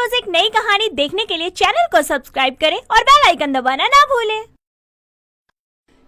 रोज एक नई कहानी देखने के लिए चैनल को सब्सक्राइब करें और बेल आइकन दबाना ना भूलें।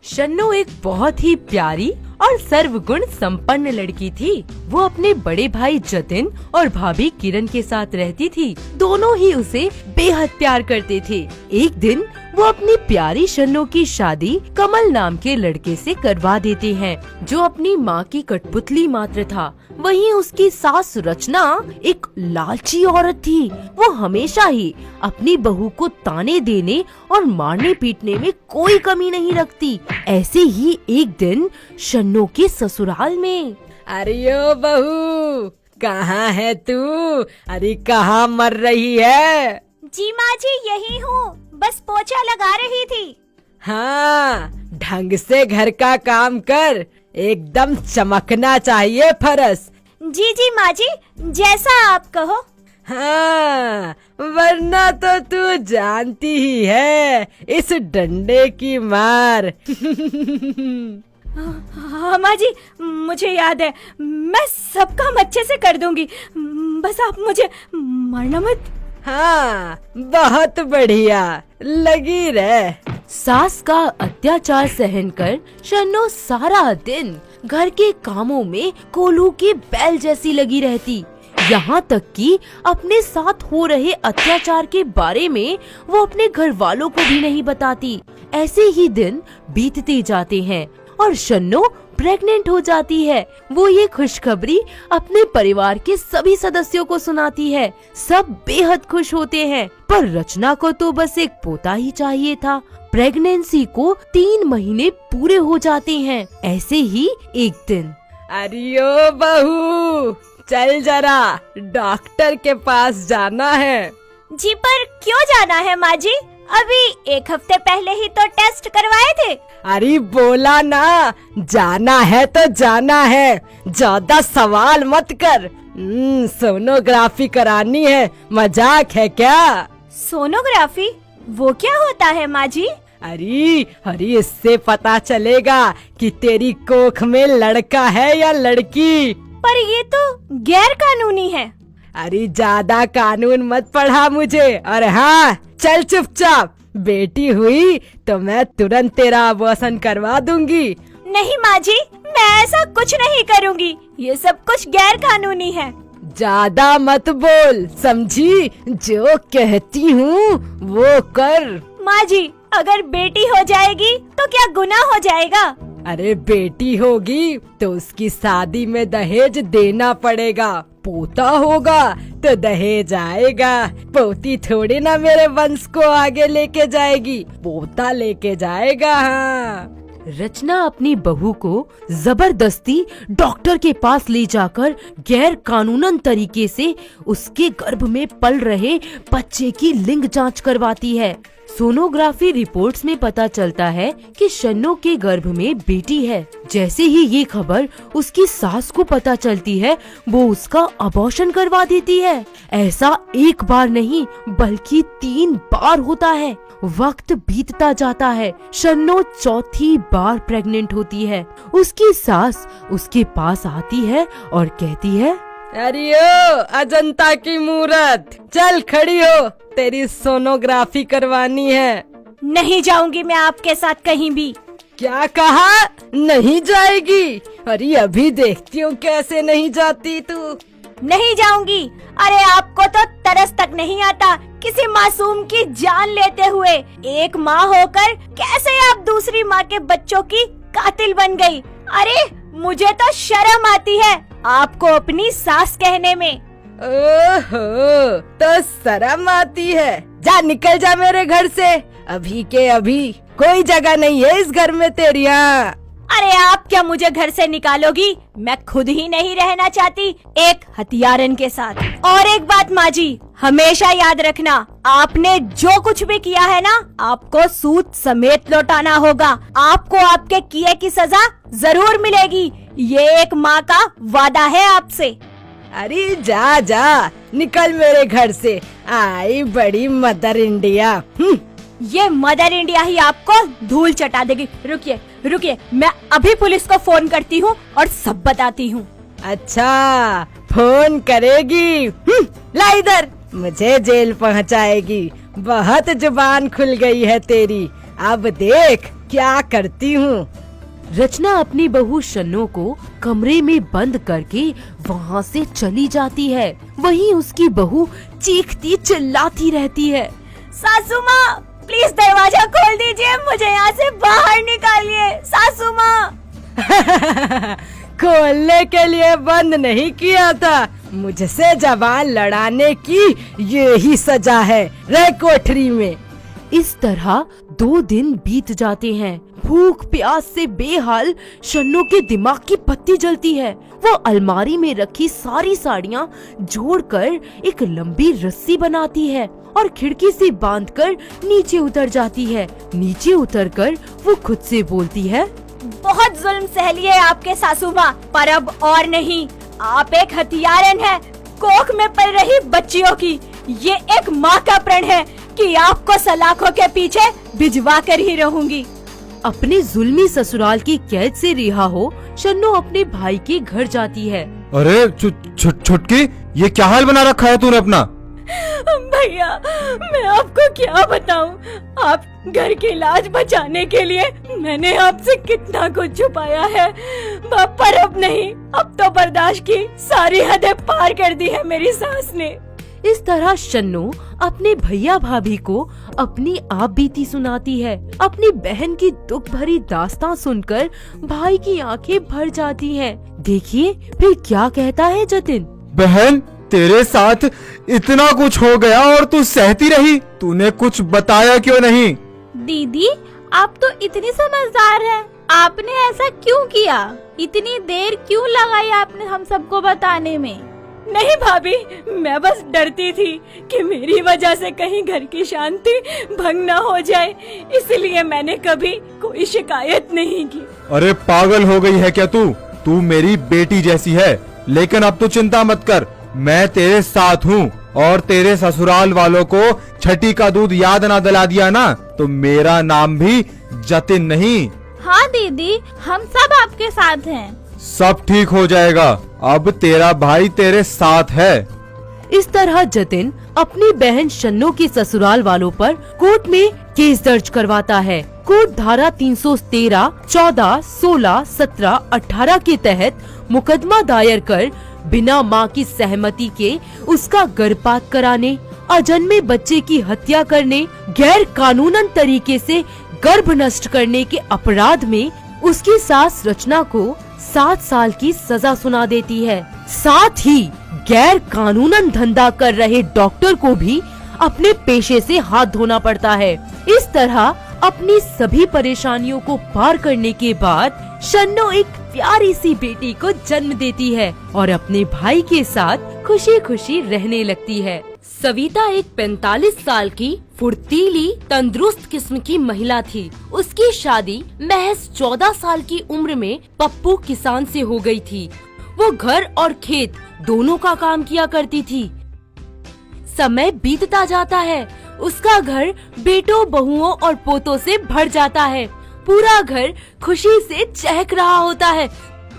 शन्नो एक बहुत ही प्यारी और सर्वगुण संपन्न लड़की थी। वो अपने बड़े भाई जतिन और भाभी किरण के साथ रहती थी। दोनों ही उसे बेहद प्यार करते थे। एक दिन वो अपनी प्यारी शन्नो की शादी कमल नाम के लड़के से करवा देते हैं, जो अपनी माँ की कठपुतली मात्र था। वहीं उसकी सास रचना एक लालची औरत थी। वो हमेशा ही अपनी बहू को ताने देने और मारने पीटने में कोई कमी नहीं रखती। ऐसे ही एक दिन शन्नो के ससुराल में। अरे ओ बहू, कहाँ है तू? अरे कहाँ मर रही है? जी माँ जी, यही हूँ, बस पोछा लगा रही थी। हाँ, ढंग से घर का काम कर, एकदम चमकना चाहिए फरस। जी जी माँ जी, जैसा आप कहो। हाँ, वरना तो तू जानती ही है इस डंडे की मार। हाँ माँ जी, मुझे याद है, मैं सब काम अच्छे से कर दूंगी, बस आप मुझे मारना मत। हाँ, बहुत बढ़िया, लगी रह। सास का अत्याचार सहन कर शन्नो सारा दिन घर के कामों में कोल्हू की बैल जैसी लगी रहती। यहाँ तक कि अपने साथ हो रहे अत्याचार के बारे में वो अपने घर वालों को भी नहीं बताती। ऐसे ही दिन बीतते जाते हैं और शन्नो प्रेग्नेंट हो जाती है। वो ये खुशखबरी अपने परिवार के सभी सदस्यों को सुनाती है। सब बेहद खुश होते हैं, पर रचना को तो बस एक पोता ही चाहिए था। प्रेगनेंसी को 3 महीने पूरे हो जाते हैं। ऐसे ही एक दिन, अरे ओ बहू, चल जरा डॉक्टर के पास जाना है। जी पर क्यों जाना है माँ जी? अभी 1 हफ्ते पहले ही तो टेस्ट करवाए थे। अरे बोला ना, जाना है तो जाना है, ज्यादा सवाल मत कर। सोनोग्राफी करानी है, मजाक है क्या? सोनोग्राफी? वो क्या होता है माँ जी? अरे इससे पता चलेगा कि तेरी कोख में लड़का है या लड़की। पर ये तो गैर कानूनी है। अरे ज्यादा कानून मत पढ़ा मुझे। और हाँ, चल चुपचाप, बेटी हुई तो मैं तुरंत तेरा अबॉर्शन करवा दूंगी। नहीं माँ जी, मैं ऐसा कुछ नहीं करूँगी, ये सब कुछ गैर कानूनी है। ज्यादा मत बोल, समझी? जो कहती हूँ वो कर। माँ जी, अगर बेटी हो जाएगी तो क्या गुनाह हो जाएगा? अरे बेटी होगी तो उसकी शादी में दहेज देना पड़ेगा। पोता होगा तो दहेज आएगा। पोती थोड़ी ना मेरे वंश को आगे लेके जाएगी, पोता लेके जाएगा। हाँ। रचना अपनी बहू को जबरदस्ती डॉक्टर के पास ले जाकर गैर कानूनन तरीके से उसके गर्भ में पल रहे बच्चे की लिंग जांच करवाती है। सोनोग्राफी रिपोर्ट्स में पता चलता है कि शन्नो के गर्भ में बेटी है। जैसे ही ये खबर उसकी सास को पता चलती है, वो उसका अबॉर्शन करवा देती है। ऐसा एक बार नहीं बल्कि 3 बार होता है। वक्त बीतता जाता है। शन्नो 4थी बार प्रेग्नेंट होती है। उसकी सास उसके पास आती है और कहती है, अरे ओ अजंता की मूरत, चल खड़ी हो, तेरी सोनोग्राफी करवानी है। नहीं जाऊंगी मैं आपके साथ कहीं भी। क्या कहा? नहीं जाएगी? अरे अभी देखती हूँ कैसे नहीं जाती तू। नहीं जाऊंगी। अरे आपको तो तरस तक नहीं आता किसी मासूम की जान लेते हुए। एक माँ होकर कैसे आप दूसरी माँ के बच्चों की कातिल बन गई? अरे मुझे तो शर्म आती है आपको अपनी सास कहने में। ओहो, तो शर्म आती है? जा निकल जा मेरे घर से, अभी के अभी। कोई जगह नहीं है इस घर में तेरी। यहाँ अरे आप क्या मुझे घर से निकालोगी? मैं खुद ही नहीं रहना चाहती एक हथियारन के साथ। और एक बात माँ जी, हमेशा याद रखना, आपने जो कुछ भी किया है ना, आपको सूद समेत लौटाना होगा। आपको आपके किए की सजा जरूर मिलेगी। ये एक माँ का वादा है आपसे। अरे जा जा, निकल मेरे घर से। आई बड़ी मदर इंडिया। ये मदर इंडिया ही आपको धूल चटा देगी। रुकिए रुकिए, मैं अभी पुलिस को फोन करती हूँ और सब बताती हूँ। अच्छा, फोन करेगी? ला इधर, मुझे जेल पहुंचाएगी। बहुत जुबान खुल गई है तेरी, अब देख क्या करती हूँ। रचना अपनी बहू शन्नो को कमरे में बंद करके वहाँ से चली जाती है। वहीं उसकी बहू चीखती चिल्लाती रहती है। सासू माँ, प्लीज दरवाजा खोल दीजिए, मुझे यहाँ से बाहर निकालिए। सासू माँ। खोलने के लिए बंद नहीं किया था, मुझसे जबान लड़ाने की ये ही सजा है। रह कोठरी में। इस तरह 2 दिन बीत जाते हैं। भूख प्यास से बेहाल शन्नो के दिमाग की बत्ती जलती है। वो अलमारी में रखी सारी साड़ियाँ जोड़कर एक लंबी रस्सी बनाती है और खिड़की से बांधकर नीचे उतर जाती है। नीचे उतरकर वो खुद से बोलती है, बहुत जुल्म सह लिए आपके सासू माँ, पर अब और नहीं। आप एक हत्यारन है, कोख में पल रही बच्चियों की। ये एक माँ का प्रण है कि आपको सलाखों के पीछे भिजवा कर ही रहूंगी। अपने जुल्मी ससुराल की कैद से रिहा हो शन्नो अपने भाई के घर जाती है। अरे छुटकी, ये क्या हाल बना रखा है तूने अपना? भैया, मैं आपको क्या बताऊं, आप घर की लाज बचाने के लिए मैंने आपसे कितना कुछ छुपाया है, पर अब नहीं। अब तो बर्दाश्त की सारी हदें पार कर दी है मेरी सास ने। इस तरह शन्नो अपने भैया भाभी को अपनी आप बीती सुनाती है। अपनी बहन की दुख भरी दास्तां सुनकर भाई की आंखें भर जाती हैं। देखिए फिर क्या कहता है जतिन। बहन, तेरे साथ इतना कुछ हो गया और तू सहती रही, तूने कुछ बताया क्यों नहीं? दीदी, आप तो इतनी समझदार हैं, आपने ऐसा क्यों किया? इतनी देर क्यों लगाई आपने हम सबको बताने में? नहीं भाभी, मैं बस डरती थी कि मेरी वजह से कहीं घर की शांति भंग न हो जाए, इसलिए मैंने कभी कोई शिकायत नहीं की। अरे पागल हो गई है क्या तू? तू मेरी बेटी जैसी है, लेकिन अब तू चिंता मत कर, मैं तेरे साथ हूँ। और तेरे ससुराल वालों को छठी का दूध याद ना दिला दिया ना, तो मेरा नाम भी जतिन नहीं। हाँ दीदी, हम सब आपके साथ हैं। सब ठीक हो जाएगा, अब तेरा भाई तेरे साथ है। इस तरह जतिन अपनी बहन शन्नो के ससुराल वालों पर कोर्ट में केस दर्ज करवाता है। कोर्ट धारा 313, 14, 16, 17, 18 के तहत मुकदमा दायर कर बिना मां की सहमति के उसका गर्भपात कराने, अजन्मे बच्चे की हत्या करने, गैर कानूनन तरीके से गर्भ नष्ट करने के अपराध में उसकी सास रचना को 7 साल की सजा सुना देती है। साथ ही गैर कानूनन धंधा कर रहे डॉक्टर को भी अपने पेशे से हाथ धोना पड़ता है। इस तरह अपनी सभी परेशानियों को पार करने के बाद शन्नो एक प्यारी सी बेटी को जन्म देती है और अपने भाई के साथ खुशी खुशी रहने लगती है। सविता एक 45 साल की फुर्तीली तंदुरुस्त किस्म की महिला थी। उसकी शादी महज 14 साल की उम्र में पप्पू किसान से हो गई थी। वो घर और खेत दोनों का काम किया करती थी। समय बीतता जाता है, उसका घर बेटों, बहुओं और पोतों से भर जाता है। पूरा घर खुशी से चहक रहा होता है।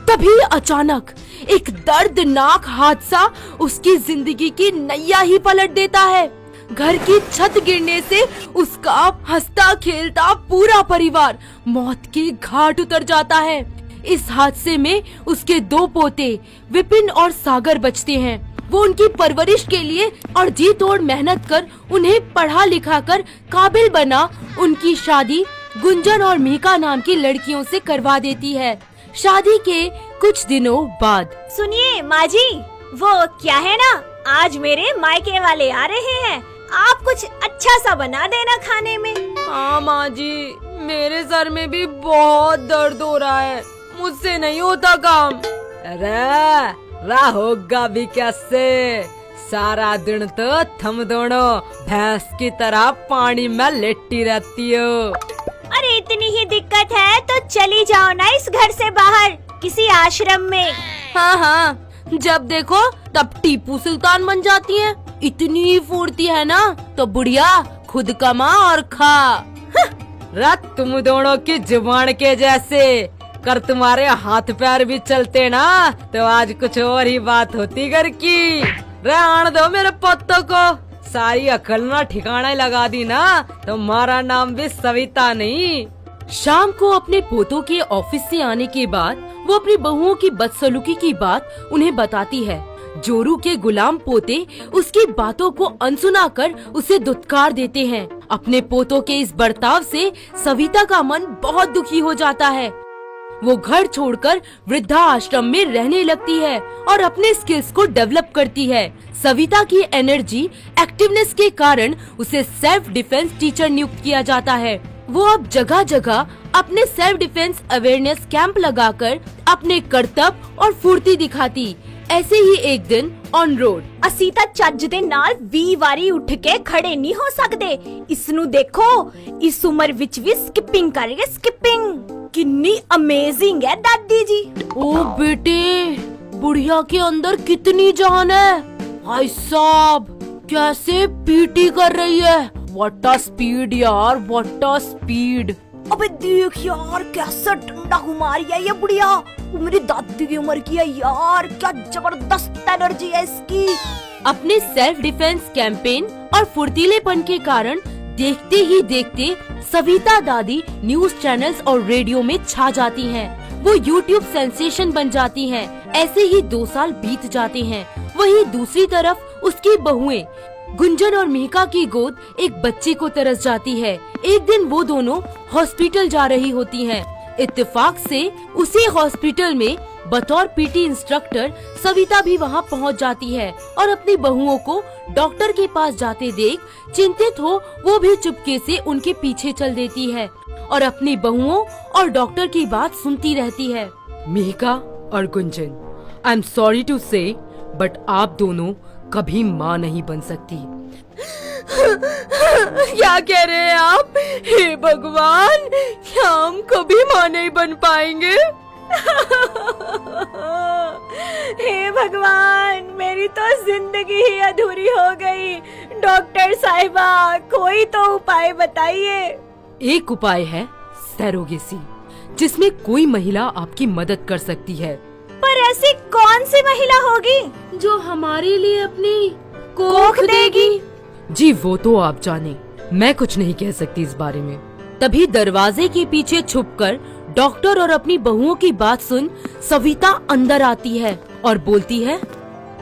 तभी अचानक एक दर्दनाक हादसा उसकी जिंदगी की नैया ही पलट देता है। घर की छत गिरने से उसका हंसता खेलता पूरा परिवार मौत के घाट उतर जाता है। इस हादसे में उसके 2 पोते विपिन और सागर बचते हैं। वो उनकी परवरिश के लिए और जी तोड़ मेहनत कर उन्हें पढ़ा लिखा कर काबिल बना उनकी शादी गुंजन और मीका नाम की लड़कियों से करवा देती है। शादी के कुछ दिनों बाद, सुनिए माँ जी, वो क्या है ना, आज मेरे मायके वाले आ रहे हैं, आप कुछ अच्छा सा बना देना खाने में। हाँ माँ जी, मेरे सर में भी बहुत दर्द हो रहा है, मुझसे नहीं होता काम। अरे होगा भी कैसे, सारा दिन तो थम दोनों भैंस की तरह पानी में लेटी रहती हो। अरे इतनी ही दिक्कत है तो चली जाओ ना इस घर से बाहर, किसी आश्रम में। हाँ, जब देखो तब टीपू सुल्तान बन जाती हैं। इतनी फुर्ती है ना तो बुढ़िया खुद कमा और खा। रात तुम दोनों की जुबान के जैसे, कर तुम्हारे हाथ पैर भी चलते ना तो आज कुछ और ही बात होती घर की। रहने दो मेरे पत्तों को, सारी अकल ना ठिकाना लगा दी ना, तुम्हारा नाम भी सविता नहीं। शाम को अपने पोतों के ऑफिस से आने के बाद वो अपनी बहुओं की बदसलूकी की बात उन्हें बताती है। जोरू के गुलाम पोते उसकी बातों को अनसुना कर उसे दुत्कार देते हैं। अपने पोतों के इस बर्ताव से सविता का मन बहुत दुखी हो जाता है। वो घर छोड़कर वृद्धा आश्रम में रहने लगती है और अपने स्किल्स को डेवलप करती है। सविता की एनर्जी, एक्टिवनेस के कारण उसे सेल्फ डिफेंस टीचर नियुक्त किया जाता है। वो अब जगह जगह अपने सेल्फ डिफेंस अवेयरनेस कैंप लगाकर अपने कर्तव्य और फुर्ती दिखाती। ऐसे ही एक दिन ऑन रोड ਅਸੀਂ ਤਾਂ ਚੱਜ ਦੇ ਨਾਲ 20 ਵਾਰੀ ਉੱਠ ਕੇ ਖੜੇ ਨਹੀਂ ਹੋ ਸਕਦੇ। ਇਸ ਨੂੰ ਦੇਖੋ, ਇਸ ਉਮਰ ਵਿੱਚ ਵੀ ਸਕਿਪਿੰਗ ਕਰ ਰਹੀ ਹੈ। ਸਕਿਪਿੰਗ कितनी अमेजिंग है दादी जी। ओ बेटे, बुढ़िया के अंदर कितनी जान है। भाई साहब कैसे पीटी कर रही है। व्हाट अ स्पीड यार, व्हाट अ स्पीड। अबे देख यार, कैसा डंडा घुमा रही है ये बुढ़िया। वो मेरी दादी की उम्र की है यार। क्या जबरदस्त एनर्जी है इसकी। अपने सेल्फ डिफेंस कैंपेन और फुर्तीलेपन के कारण देखते ही देखते सविता दादी न्यूज चैनल्स और रेडियो में छा जाती हैं। वो यूट्यूब सेंसेशन बन जाती हैं। ऐसे ही 2 साल बीत जाते हैं। वहीं दूसरी तरफ उसकी बहुएं गुंजन और मेहका की गोद एक बच्चे को तरस जाती है। एक दिन वो दोनों हॉस्पिटल जा रही होती हैं। इत्तेफाक से उसी हॉस्पिटल में बतौर पीटी इंस्ट्रक्टर सविता भी वहां पहुंच जाती है और अपनी बहुओं को डॉक्टर के पास जाते देख चिंतित हो वो भी चुपके से उनके पीछे चल देती है और अपनी बहुओं और डॉक्टर की बात सुनती रहती है। मेहका और Gunjan, I am sorry to say but आप दोनों कभी माँ नहीं बन सकती। क्या कह रहे हैं आप? हे भगवान, क्या हम कभी माँ नहीं बन पाएंगे? हे भगवान, मेरी तो जिंदगी ही अधूरी हो गई। डॉक्टर साहिबा, कोई तो उपाय बताइए। एक उपाय है सैरोगेसी, जिसमें कोई महिला आपकी मदद कर सकती है। पर ऐसी कौन सी महिला होगी जो हमारे लिए अपनी कोख देगी? जी वो तो आप जाने, मैं कुछ नहीं कह सकती इस बारे में। तभी दरवाजे के पीछे छुपकर डॉक्टर और अपनी बहुओं की बात सुन सविता अंदर आती है और बोलती है,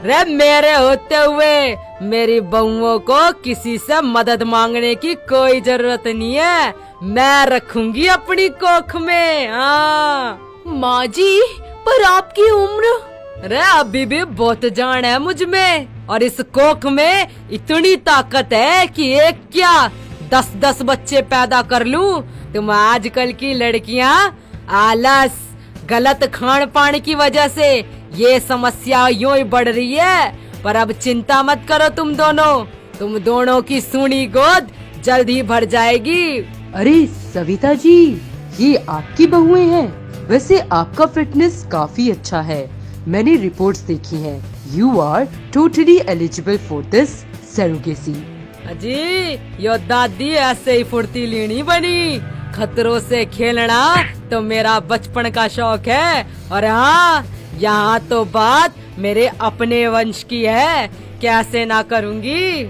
रे मेरे होते हुए मेरी बहुओं को किसी से मदद मांगने की कोई जरूरत नहीं है। मैं रखूंगी अपनी कोख में। हाँ माँ जी, पर आपकी उम्र? रे अभी भी बहुत जान है मुझ में, और इस कोख में इतनी ताकत है कि एक क्या 10-10 बच्चे पैदा कर लूं। तुम आजकल की लड़कियां आलस, गलत खान पान की वजह से ये समस्या यूं ही बढ़ रही है। पर अब चिंता मत करो तुम दोनों की सूनी गोद जल्द ही भर जाएगी। अरे सविता जी, ये आपकी बहुएं हैं। वैसे आपका फिटनेस काफी अच्छा है, मैंने रिपोर्ट्स देखी हैं। You are totally eligible for this surrogacy. अजी यो दादी ऐसे ही फुर्तीली नहीं बनी। खतरों से खेलना तो मेरा बचपन का शौक है। और हाँ, यहाँ तो बात मेरे अपने वंश की है, कैसे ना करूँगी।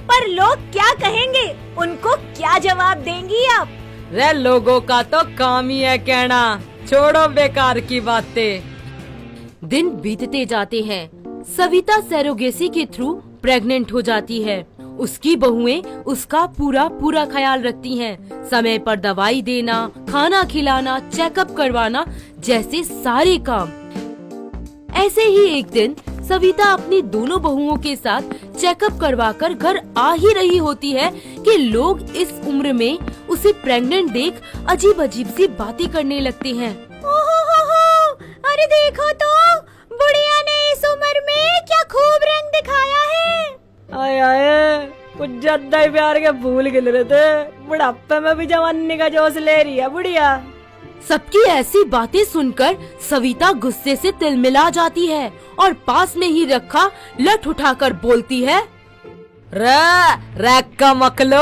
पर लोग क्या कहेंगे, उनको क्या जवाब देंगी आप? रे लोगों का तो काम ही है कहना, छोड़ो बेकार की बातें। दिन बीतते जाते हैं। सविता सरोगेसी के थ्रू प्रेग्नेंट हो जाती है। उसकी बहुएं उसका पूरा ख्याल रखती हैं। समय पर दवाई देना, खाना खिलाना, चेकअप करवाना जैसे सारे काम। ऐसे ही एक दिन सविता अपनी दोनों बहुओं के साथ चेकअप करवाकर घर आ ही रही होती है कि लोग इस उम्र में उसे प्रेग्नेंट देख अजीब सी बातें करने लगते हैं। ओहो, अरे देखो तो, बुढ़िया ने इस उम्र में क्या खूब रंग दिखाया है। आए आए, कुछ ज्यादा ही प्यार के फूल खिल रहे थे। बुढ़ापे में भी जवानी का जोश ले रही है बुढ़िया। सबकी ऐसी बातें सुनकर सविता गुस्से से तिलमिला जाती है और पास में ही रखा लठ उठाकर बोलती है, रैक्का मकलो,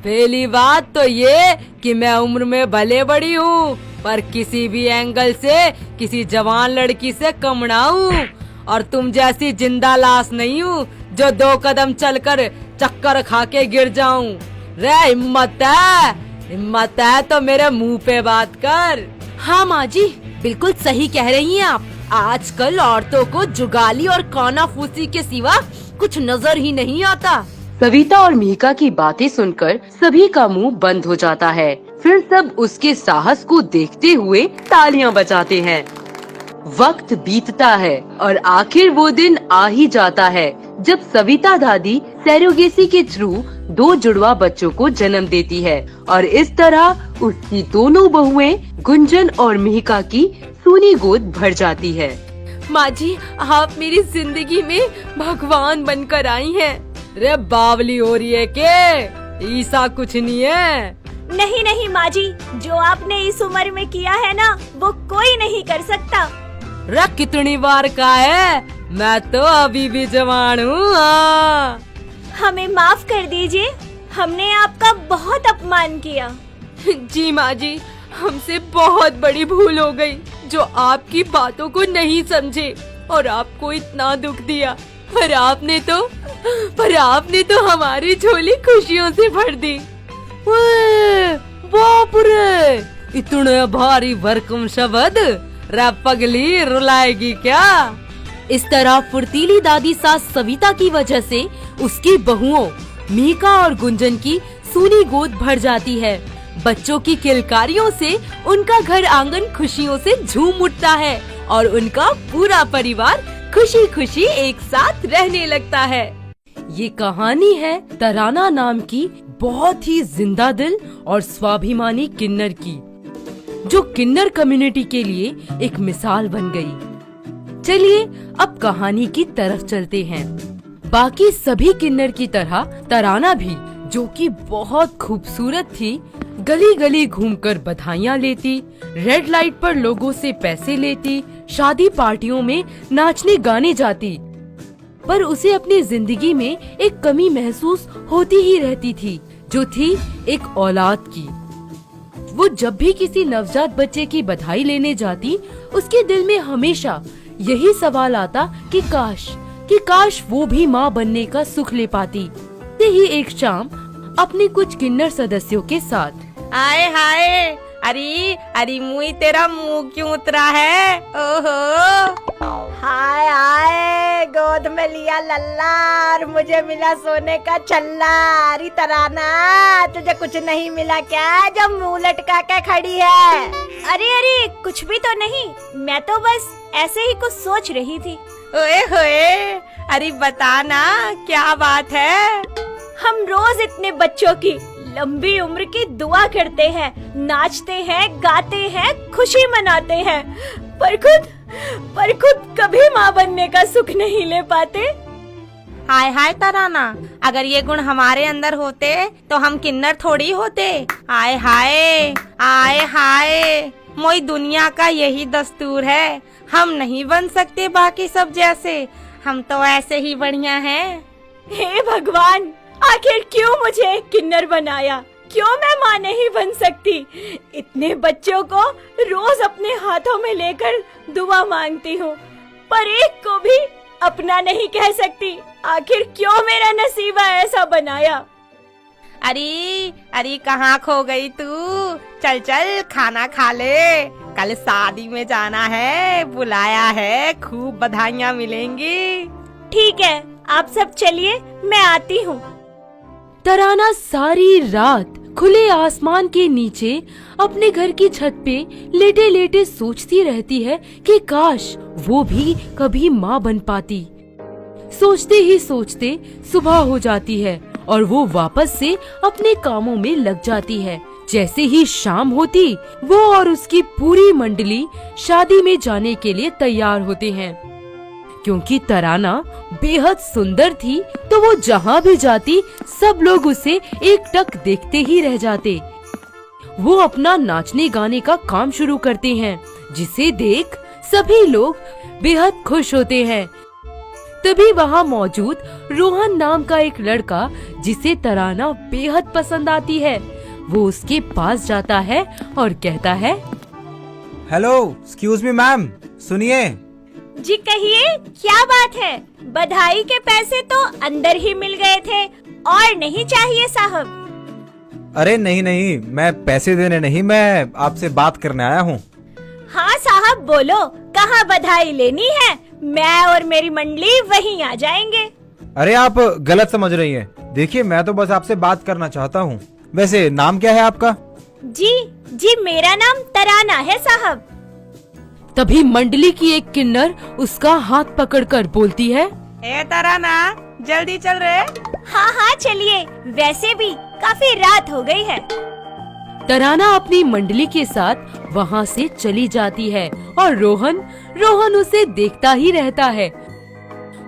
पहली बात तो ये कि मैं उम्र में भले बड़ी हूँ, पर किसी भी एंगल से किसी जवान लड़की से कम ना हूँ। और तुम जैसी जिंदा लाश नहीं हूँ जो 2 कदम चलकर चक्कर खा के गिर जाऊं। रे हिम्मत है तो मेरे मुंह पे बात कर। हाँ माँ जी, बिल्कुल सही कह रही हैं आप। आजकल औरतों को जुगाली और कानाफूसी के सिवा कुछ नजर ही नहीं आता। सविता और मिहिका की बातें सुनकर सभी का मुंह बंद हो जाता है। फिर सब उसके साहस को देखते हुए तालियां बजाते हैं। वक्त बीतता है और आखिर वो दिन आ ही जाता है जब सविता दादी सैरोगेसी के थ्रू 2 जुड़वा बच्चों को जन्म देती है और इस तरह उसकी दोनों बहुएं गुंजन और मिहिका की सूनी गोद भर जाती है। माँ जी, आप मेरी जिंदगी में भगवान बनकर आई हैं। रे बावली हो रही है के? ऐसा कुछ नहीं है। नहीं नहीं माँ जी, जो आपने इस उम्र में किया है ना, वो कोई नहीं कर सकता। रे कितनी बार का है, मैं तो अभी भी जवान हूँ। हाँ। हमें माफ कर दीजिए, हमने आपका बहुत अपमान किया। जी माँ जी, हमसे बहुत बड़ी भूल हो गई जो आपकी बातों को नहीं समझे और आपको इतना दुख दिया। पर आपने तो हमारी झोली खुशियों से भर दी। बाप रे, इतने भारी भरकम शब्द रे पगली रुलाएगी क्या? इस तरह फुर्तीली दादी सास सविता की वजह से उसकी बहुओं मिहिका और गुंजन की सूनी गोद भर जाती है। बच्चों की किलकारियों से उनका घर आंगन खुशियों से झूम उठता है और उनका पूरा परिवार खुशी खुशी एक साथ रहने लगता है। ये कहानी है तराना नाम की बहुत ही जिंदा दिल और स्वाभिमानी किन्नर की, जो किन्नर कम्युनिटी के लिए एक मिसाल बन गई। चलिए अब कहानी की तरफ चलते हैं। बाकी सभी किन्नर की तरह तराना भी, जो कि बहुत खूबसूरत थी, गली गली घूमकर बधाइयाँ लेती, रेड लाइट पर लोगों से पैसे लेती, शादी पार्टियों में नाचने गाने जाती, पर उसे अपनी जिंदगी में एक कमी महसूस होती ही रहती थी, जो थी एक औलाद की। वो जब भी किसी नवजात बच्चे की बधाई लेने जाती, उसके दिल में हमेशा यही सवाल आता कि काश वो भी माँ बनने का सुख ले पाती। ते ही एक शाम अपने कुछ किन्नर सदस्यों के साथ, आए हाय, अरे मुई तेरा मुंह क्यों उतरा है? ओहो, हाय हाय, गोद में लिया लल्ला और मुझे मिला सोने का छल्ला। अरे तराना, तुझे कुछ नहीं मिला क्या जो मुंह लटका के खड़ी है? अरे कुछ भी तो नहीं, मैं तो बस ऐसे ही कुछ सोच रही थी। ओए होए, अरे बता ना क्या बात है? हम रोज इतने बच्चों की लंबी उम्र की दुआ करते हैं, नाचते हैं, गाते हैं, खुशी मनाते हैं, पर खुद कभी माँ बनने का सुख नहीं ले पाते। हाय हाय तराना, अगर ये गुण हमारे अंदर होते तो हम किन्नर थोड़ी होते। आए हाय, मोई दुनिया का यही दस्तूर है, हम नहीं बन सकते बाकी सब जैसे, हम तो ऐसे ही बढ़िया हैं। हे भगवान, आखिर क्यों मुझे किन्नर बनाया? क्यों मैं माँ नहीं बन सकती? इतने बच्चों को रोज अपने हाथों में लेकर दुआ मांगती हूँ, पर एक को भी अपना नहीं कह सकती। आखिर क्यों मेरा नसीबा ऐसा बनाया? अरे कहाँ खो गई तू? चल खाना खा ले, कल शादी में जाना है, बुलाया है, खूब बधाइयाँ मिलेंगी। ठीक है, आप सब चलिए, मैं आती हूँ। तराना सारी रात खुले आसमान के नीचे अपने घर की छत पे लेटे लेटे सोचती रहती है कि काश वो भी कभी माँ बन पाती। सोचते ही सोचते सुबह हो जाती है और वो वापस से अपने कामों में लग जाती है। जैसे ही शाम होती, वो और उसकी पूरी मंडली शादी में जाने के लिए तैयार होते हैं। क्योंकि तराना बेहद सुंदर थी, तो वो जहाँ भी जाती सब लोग उसे एकटक देखते ही रह जाते। वो अपना नाचने गाने का काम शुरू करते हैं, जिसे देख सभी लोग बेहद खुश होते हैं। तभी वहाँ मौजूद रोहन नाम का एक लड़का, जिसे तराना बेहद पसंद आती है, वो उसके पास जाता है और कहता है, हेलो, एक्सक्यूज मी मैम, सुनिए, जी कहिए, क्या बात है? बधाई के पैसे तो अंदर ही मिल गए थे, और नहीं चाहिए साहब? अरे नहीं नहीं, मैं पैसे देने नहीं, मैं आपसे बात करने आया हूँ। हाँ साहब बोलो, कहाँ बधाई लेनी है? मैं और मेरी मंडली वहीं आ जाएंगे। अरे आप गलत समझ रही हैं। देखिए मैं तो बस आपसे बात करना चाहता हूँ। वैसे नाम क्या है आपका? जी मेरा नाम तराना है साहब। तभी मंडली की एक किन्नर उसका हाथ पकड़कर बोलती है, ए तराना, जल्दी चल रे। हाँ चलिए, वैसे भी काफी रात हो गई है। तराना अपनी मंडली के साथ वहाँ से चली जाती है और रोहन उसे देखता ही रहता है।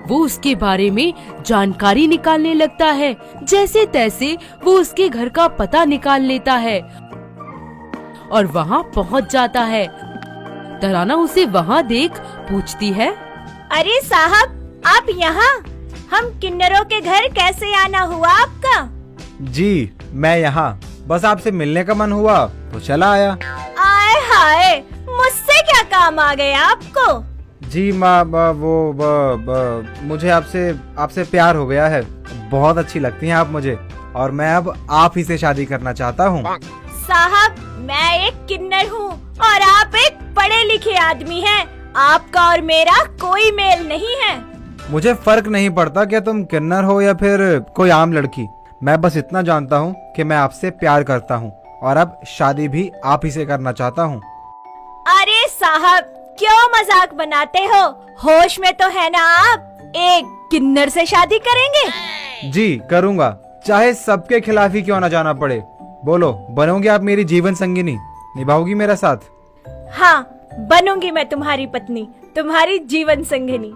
वो उसके बारे में जानकारी निकालने लगता है। जैसे तैसे वो उसके घर का पता निकाल लेता है और वहाँ पहुँच जाता है। तराना उसे वहाँ देख पूछती है, अरे साहब, आप यहाँ? हम किन्नरों के घर कैसे आना हुआ आपका? जी मैं यहाँ, बस आपसे मिलने का मन हुआ तो चला आया। आए हाय, मुझसे क्या काम आ गया आपको? जी मुझे आपसे प्यार हो गया है। बहुत अच्छी लगती हैं आप मुझे, और मैं अब आप ही से शादी करना चाहता हूँ। साहब, मैं एक किन्नर हूँ और आप एक पढ़े लिखे आदमी हैं। आपका और मेरा कोई मेल नहीं है। मुझे फर्क नहीं पड़ता कि तुम किन्नर हो या फिर कोई आम लड़की। मैं बस इतना जानता हूँ कि मैं आपसे प्यार करता हूँ और अब शादी भी आप ही से करना चाहता हूँ। अरे साहब, क्यों मजाक बनाते हो? होश में तो है ना आप? एक किन्नर से शादी करेंगे? जी करूँगा, चाहे सबके खिलाफ ही क्यों ना जाना पड़े। बोलो, बनोगे आप मेरी जीवन संगिनी? निभाओगी मेरा साथ? हाँ, बनूंगी मैं तुम्हारी पत्नी, तुम्हारी जीवन संगिनी।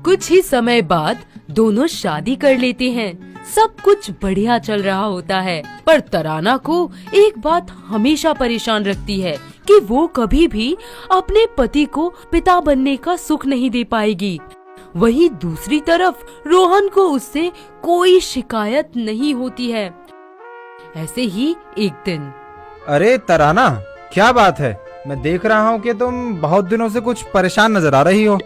कुछ ही समय बाद दोनों शादी कर लेते हैं। सब कुछ बढ़िया चल रहा होता है, पर तराना को एक बात हमेशा परेशान रखती है कि वो कभी भी अपने पति को पिता बनने का सुख नहीं दे पाएगी। वहीं दूसरी तरफ रोहन को उससे कोई शिकायत नहीं होती है। ऐसे ही एक दिन, अरे तराना, क्या बात है? मैं देख रहा हूँ कि तुम बहुत दिनों से कुछ परेशान नजर आ रही हो।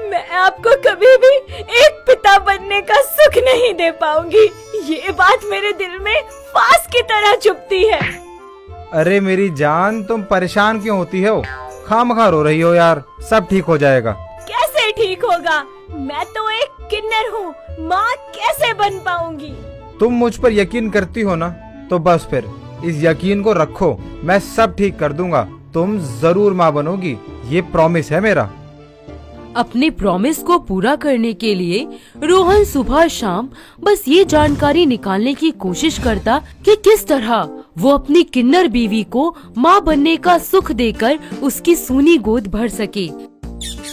मैं आपको कभी भी एक पिता बनने का सुख नहीं दे पाऊंगी। ये बात मेरे दिल में फांस की तरह चुभती है। अरे मेरी जान, तुम परेशान क्यों होती हो? खामखा रो रही हो यार, सब ठीक हो जाएगा। कैसे ठीक होगा? मैं तो एक किन्नर हूँ, माँ कैसे बन पाऊंगी? तुम मुझ पर यकीन करती हो ना, तो बस फिर इस यकीन को रखो। मैं सब ठीक कर दूंगा, तुम जरूर माँ बनोगी, ये प्रॉमिस है मेरा। अपने प्रॉमिस को पूरा करने के लिए रोहन सुबह शाम बस ये जानकारी निकालने की कोशिश करता कि किस तरह वो अपनी किन्नर बीवी को माँ बनने का सुख देकर उसकी सूनी गोद भर सके।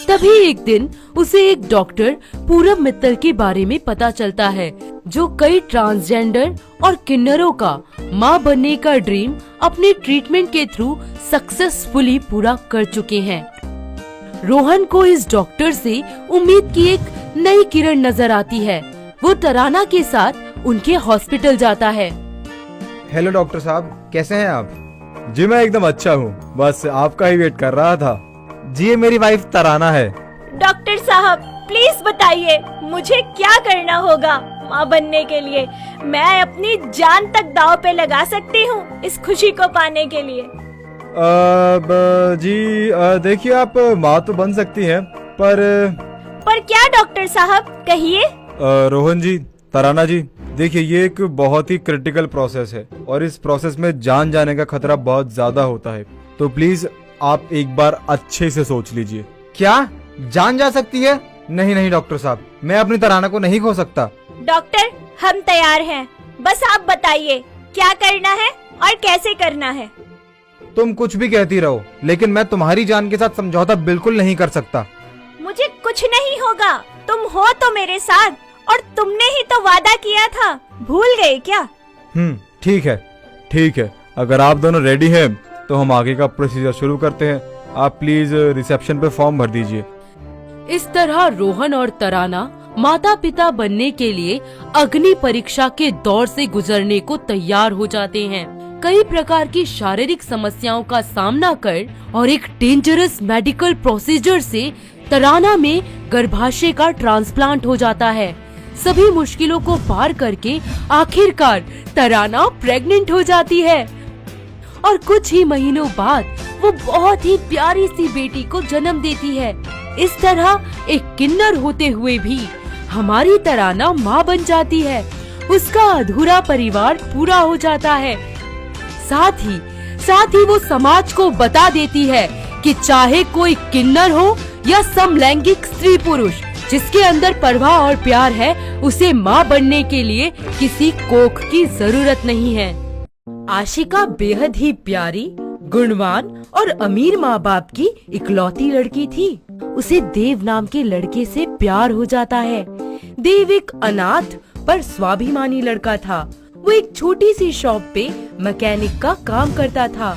तभी एक दिन उसे एक डॉक्टर पूरब मित्तल के बारे में पता चलता है, जो कई ट्रांसजेंडर और किन्नरों का माँ बनने का ड्रीम अपने ट्रीटमेंट के थ्रू सक्सेसफुली पूरा कर चुके हैं। रोहन को इस डॉक्टर से उम्मीद की एक नई किरण नजर आती है। वो तराना के साथ उनके हॉस्पिटल जाता है। हेलो डॉक्टर साहब, कैसे हैं आप? जी मैं एकदम अच्छा हूँ, बस आपका ही वेट कर रहा था। जी ये मेरी वाइफ तराना है। डॉक्टर साहब, प्लीज बताइए मुझे क्या करना होगा माँ बनने के लिए? मैं अपनी जान तक दांव पे लगा सकती हूँ इस खुशी को पाने के लिए। देखिए आप माँ तो बन सकती हैं, पर क्या डॉक्टर साहब, कहिए। रोहन जी, तराना जी, देखिए ये एक बहुत ही क्रिटिकल प्रोसेस है और इस प्रोसेस में जान जाने का खतरा बहुत ज्यादा होता है, तो प्लीज आप एक बार अच्छे से सोच लीजिए। क्या जान जा सकती है? नहीं नहीं डॉक्टर साहब, मैं अपनी तराना को नहीं खो सकता। डॉक्टर, हम तैयार हैं, बस आप बताइए क्या करना है और कैसे करना है। तुम कुछ भी कहती रहो, लेकिन मैं तुम्हारी जान के साथ समझौता बिल्कुल नहीं कर सकता। मुझे कुछ नहीं होगा, तुम हो तो मेरे साथ, और तुमने ही तो वादा किया था, भूल गए क्या? ठीक है, अगर आप दोनों रेडी हैं तो हम आगे का प्रोसीजर शुरू करते हैं। आप प्लीज रिसेप्शन पे फॉर्म भर दीजिए। इस तरह रोहन और तराना माता पिता बनने के लिए अग्नि परीक्षा के दौर से गुजरने को तैयार हो जाते हैं। कई प्रकार की शारीरिक समस्याओं का सामना कर और एक डेंजरस मेडिकल प्रोसीजर से तराना में गर्भाशय का ट्रांसप्लांट हो जाता है। सभी मुश्किलों को पार करके आखिरकार तराना प्रेग्नेंट हो जाती है और कुछ ही महीनों बाद वो बहुत ही प्यारी सी बेटी को जन्म देती है। इस तरह एक किन्नर होते हुए भी हमारी तराना माँ बन जाती है। उसका अधूरा परिवार पूरा हो जाता है। साथ ही वो समाज को बता देती है कि चाहे कोई किन्नर हो या समलैंगिक स्त्री पुरुष, जिसके अंदर परवाह और प्यार है, उसे माँ बनने के लिए किसी कोख की जरूरत नहीं है। आशिका बेहद ही प्यारी, गुणवान और अमीर माँ बाप की इकलौती लड़की थी। उसे देव नाम के लड़के से प्यार हो जाता है। देव एक अनाथ पर स्वाभिमानी लड़का था। वो एक छोटी सी शॉप पे मैकेनिक का काम करता था।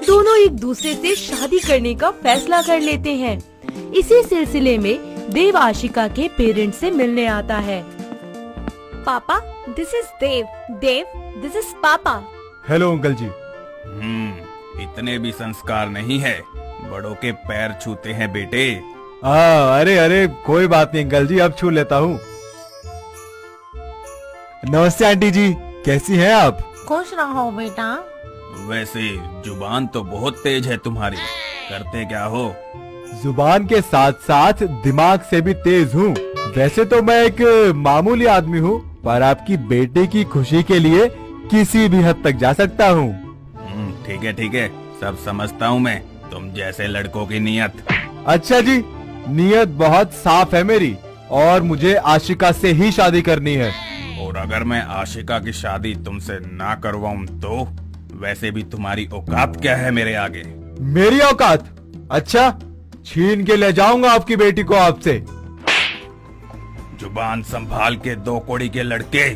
दोनों एक दूसरे से शादी करने का फैसला कर लेते हैं। इसी सिलसिले में देव आशिका के पेरेंट्स से मिलने आता है। पापा, this is Dev. Dev, this is पापा। Hello uncle ji. इतने भी संस्कार नहीं है, बड़ों के पैर छूते हैं बेटे। अरे कोई बात नहीं अंकल जी, अब छू लेता हूँ। नमस्ते आंटी जी, कैसी हैं आप? खुश रहो बेटा। वैसे जुबान तो बहुत तेज है तुम्हारी, करते क्या हो? जुबान के साथ साथ दिमाग से भी तेज हूँ। वैसे तो मैं एक मामूली आदमी हूँ, पर आपकी बेटे की खुशी के लिए किसी भी हद तक जा सकता हूँ। ठीक है, सब समझता हूँ मैं, तुम जैसे लड़कों की नियत। अच्छा जी, नियत बहुत साफ है मेरी, और मुझे आशिका से ही शादी करनी है। और अगर मैं आशिका की शादी तुमसे ना करवाऊं तो? वैसे भी तुम्हारी औकात क्या है मेरे आगे? मेरी औकात? अच्छा, छीन के ले जाऊंगा आपकी बेटी को आपसे। जुबान संभाल के, दो कोड़ी के लड़के।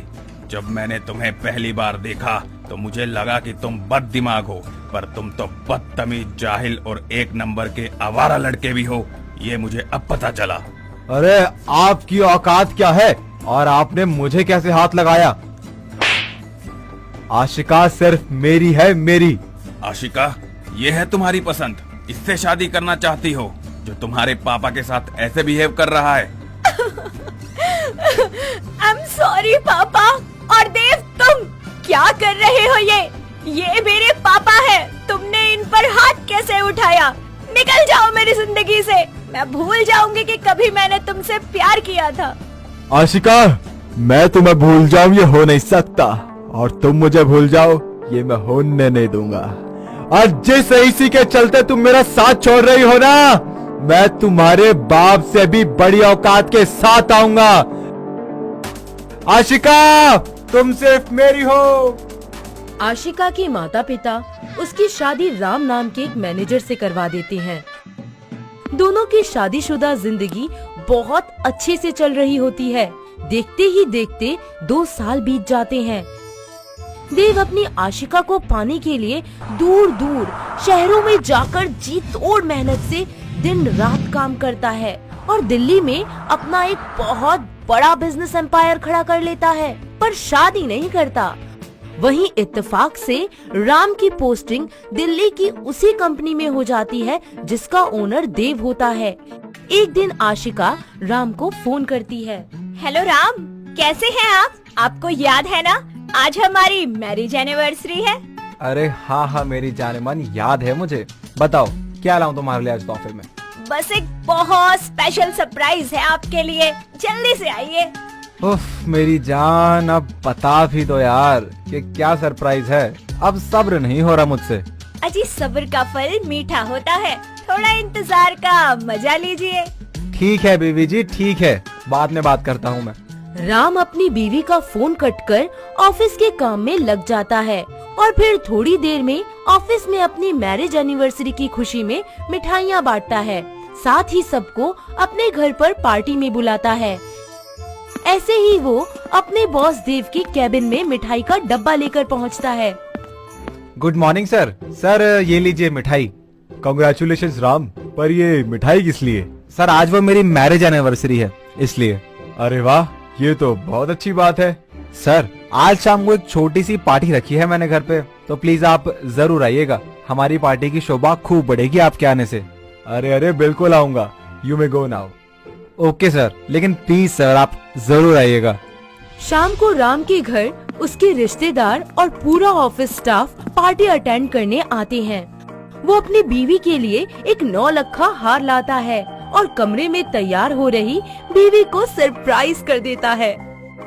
जब मैंने तुम्हें पहली बार देखा तो मुझे लगा कि तुम बददिमाग हो, पर तुम तो बदतमीज, जाहिल और एक नंबर के आवारा लड़के भी हो, ये मुझे अब पता चला। अरे आपकी औकात क्या है और आपने मुझे कैसे हाथ लगाया? आशिका सिर्फ मेरी है, मेरी। आशिका, ये है तुम्हारी पसंद? इससे शादी करना चाहती हो, जो तुम्हारे पापा के साथ ऐसे बिहेव कर रहा है? आई एम सॉरी पापा। और देव, तुम क्या कर रहे हो? ये मेरे पापा है, तुमने इन पर हाथ कैसे उठाया? निकल जाओ मेरी जिंदगी से। मैं भूल जाऊंगी कि कभी मैंने तुमसे प्यार किया था। आशिका, मैं तुम्हें भूल जाऊं ये हो नहीं सकता, और तुम मुझे भूल जाओ ये मैं होने नहीं दूंगा। और जिस इसी के चलते तुम मेरा साथ छोड़ रही हो ना, मैं तुम्हारे बाप से भी बड़ी औकात के साथ आऊंगा। आशिका, तुम सिर्फ मेरी हो। आशिका के माता पिता उसकी शादी राम नाम के एक मैनेजर से करवा देते हैं। दोनों की शादीशुदा जिंदगी बहुत अच्छे से चल रही होती है। देखते ही देखते 2 साल बीत जाते हैं। देव अपनी आशिका को पाने के लिए दूर दूर शहरों में जाकर जी तोड़ मेहनत से दिन रात काम करता है और दिल्ली में अपना एक बहुत बड़ा बिजनेस एम्पायर खड़ा कर लेता है, पर शादी नहीं करता। वहीं इत्तेफाक से राम की पोस्टिंग दिल्ली की उसी कंपनी में हो जाती है जिसका ओनर देव होता है। एक दिन आशिका राम को फोन करती है। हेलो राम, कैसे हैं आप? आपको याद है ना, आज हमारी मैरिज एनिवर्सरी है। अरे हाँ, मेरी जाने मन याद है मुझे। बताओ क्या लाऊं तुम्हारे लिए आज तोहफे में? बस एक बहुत स्पेशल सरप्राइज है आपके लिए, जल्दी से आइए। उफ मेरी जान, अब बता भी दो यार कि क्या सरप्राइज है। अब सब्र नहीं हो रहा मुझसे। अजी, सब्र का फल मीठा होता है, थोड़ा इंतजार का मजा लीजिए। ठीक है बीवी जी, ठीक है, बाद में बात करता हूँ मैं। राम अपनी बीवी का फोन कटकर ऑफिस के काम में लग जाता है और फिर थोड़ी देर में ऑफिस में अपनी मैरिज एनिवर्सरी की खुशी में मिठाइयाँ बांटता है। साथ ही सबको अपने घर पर पार्टी में बुलाता है। ऐसे ही वो अपने बॉस देव की कैबिन में मिठाई का डब्बा लेकर पहुंचता है। Good morning sir. सर ये लीजिए मिठाई। कांग्रेचुलेशंस राम, पर ये मिठाई किस लिए? सर आज वो मेरी मैरिज एनिवर्सरी है, इसलिए। अरे वाह, ये तो बहुत अच्छी बात है। सर आज शाम को एक छोटी सी पार्टी रखी है मैंने घर पे, तो प्लीज आप जरूर आइएगा। हमारी पार्टी की शोभा खूब बढ़ेगी आपके आने से। अरे अरे बिल्कुल आऊंगा, you may go now. Okay sir, लेकिन प्लीज सर आप जरूर आइएगा। शाम को राम के घर उसके रिश्तेदार और पूरा ऑफिस स्टाफ पार्टी अटेंड करने आते हैं। वो अपनी बीवी के लिए एक 9 लखा हार लाता है और कमरे में तैयार हो रही बीवी को सरप्राइज कर देता है।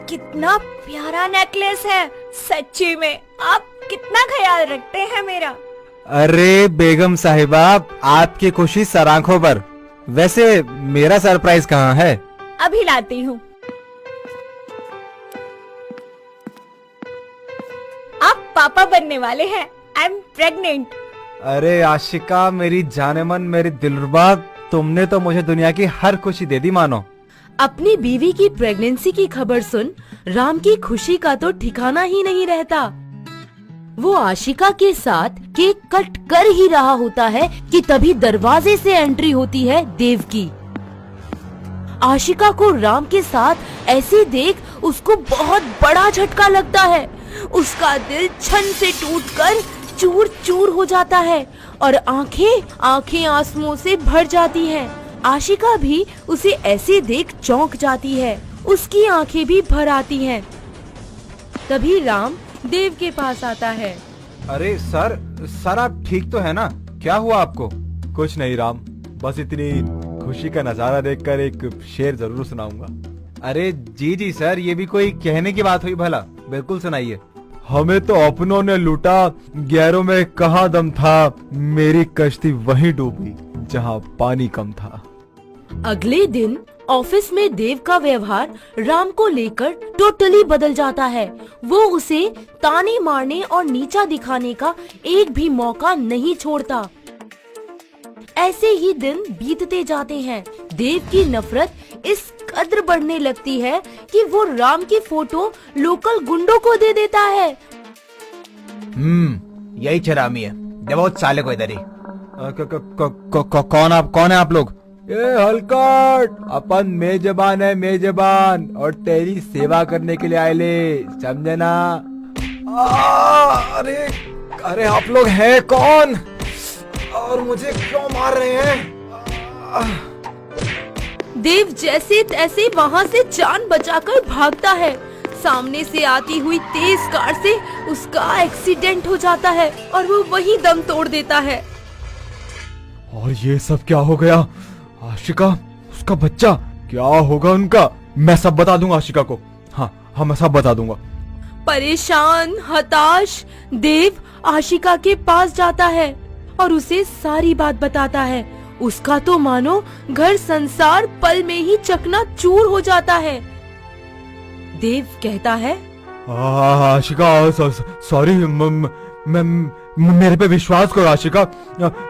कितना प्यारा नेकलेस है, सच्ची में आप कितना ख्याल रखते हैं मेरा। अरे बेगम साहिबा, आपकी खुशी सर आंखों पर। वैसे मेरा सरप्राइज कहाँ है? अभी लाती हूँ। आप पापा बनने वाले हैं। I am pregnant. अरे आशिका, मेरी जानेमन, मेरी दिलरुबा, तुमने तो मुझे दुनिया की हर खुशी दे दी मानो। अपनी बीवी की प्रेगनेंसी की खबर सुन राम की खुशी का तो ठिकाना ही नहीं रहता। वो आशिका के साथ केक कट कर ही रहा होता है कि तभी दरवाजे से एंट्री होती है देव की। आशिका को राम के साथ ऐसे देख उसको बहुत बड़ा झटका लगता है। उसका दिल छन से टूटकर चूर चूर हो जाता है और आंखें आंसुओं से भर जाती हैं। आशिका भी उसे ऐसे देख चौंक जाती है, उसकी आंखें भी भर आती हैं। तभी राम देव के पास आता है। अरे सर आप ठीक तो है ना? क्या हुआ आपको? कुछ नहीं राम, बस इतनी खुशी का नजारा देखकर एक शेर जरूर सुनाऊंगा। अरे जी सर, ये भी कोई कहने की बात हुई भला? बिल्कुल सुनाइए। हमें तो अपनों ने लूटा, गैरों में कहाँ दम था, मेरी कश्ती वहीं डूबी जहाँ पानी कम था। अगले दिन ऑफिस में देव का व्यवहार राम को लेकर टोटली बदल जाता है। वो उसे ताने मारने और नीचा दिखाने का एक भी मौका नहीं छोड़ता। ऐसे ही दिन बीतते जाते हैं। देव की नफरत इस कद्र बढ़ने लगती है कि वो राम की फोटो लोकल गुंडों को दे देता है। यही चरामी है, जब साले को इधर ही। कौन है आप लोग? ये हलकट, अपन मेजबान है मेजबान, और तेरी सेवा करने के लिए आए ले, समझे ना? अरे आप लोग हैं कौन और मुझे क्यों मार रहे हैं? देव जैसे तैसे वहाँ से जान बचाकर भागता है। सामने से आती हुई तेज कार से उसका एक्सीडेंट हो जाता है और वो वहीं दम तोड़ देता है। और ये सब क्या हो गया? आशिका, उसका बच्चा, क्या होगा उनका? मैं सब बता दूंगा आशिका को। हाँ मैं सब बता दूंगा। परेशान हताश देव आशिका के पास जाता है और उसे सारी बात बताता है। उसका तो मानो घर संसार पल में ही चकनाचूर हो जाता है। देव कहता है, आशिका सॉरी, मेरे पे विश्वास करो आशिका,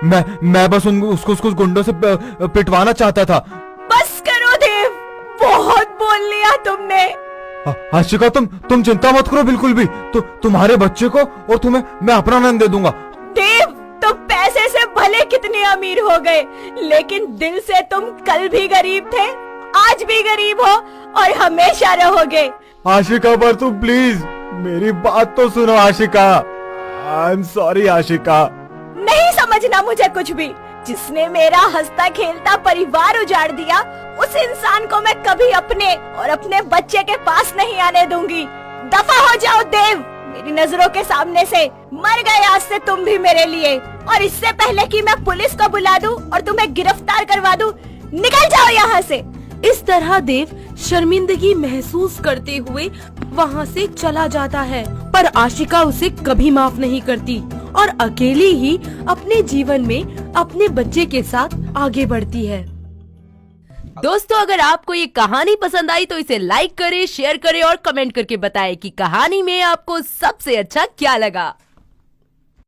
मैं बस उसको गुंडों से पिटवाना चाहता था। बस करो देव, बहुत बोल लिया तुमने। आशिका तुम चिंता मत करो बिल्कुल भी, तो तुम्हारे बच्चे को और तुम्हें मैं अपना आनंद दे दूंगा। देव, तुम पैसे से भले कितने अमीर हो गए, लेकिन दिल से तुम कल भी गरीब थे, आज भी गरीब हो और हमेशा रहोगे। आशिका पर तुम प्लीज मेरी बात तो सुनो आशिका। आई एम सॉरी आशिका। नहीं समझना मुझे कुछ भी। जिसने मेरा हंसता खेलता परिवार उजाड़ दिया, उस इंसान को मैं कभी अपने और अपने बच्चे के पास नहीं आने दूंगी। दफा हो जाओ देव, मेरी नजरों के सामने से। मर गए आज से तुम भी मेरे लिए, और इससे पहले कि मैं पुलिस को बुला दूं और तुम्हें गिरफ्तार करवा दूं, निकल जाओ यहाँ से। इस तरह देव शर्मिंदगी महसूस करते हुए वहाँ से चला जाता है, पर आशिका उसे कभी माफ नहीं करती और अकेली ही अपने जीवन में अपने बच्चे के साथ आगे बढ़ती है। दोस्तों, अगर आपको ये कहानी पसंद आई तो इसे लाइक करें, शेयर करें और कमेंट करके बताएं कि कहानी में आपको सबसे अच्छा क्या लगा।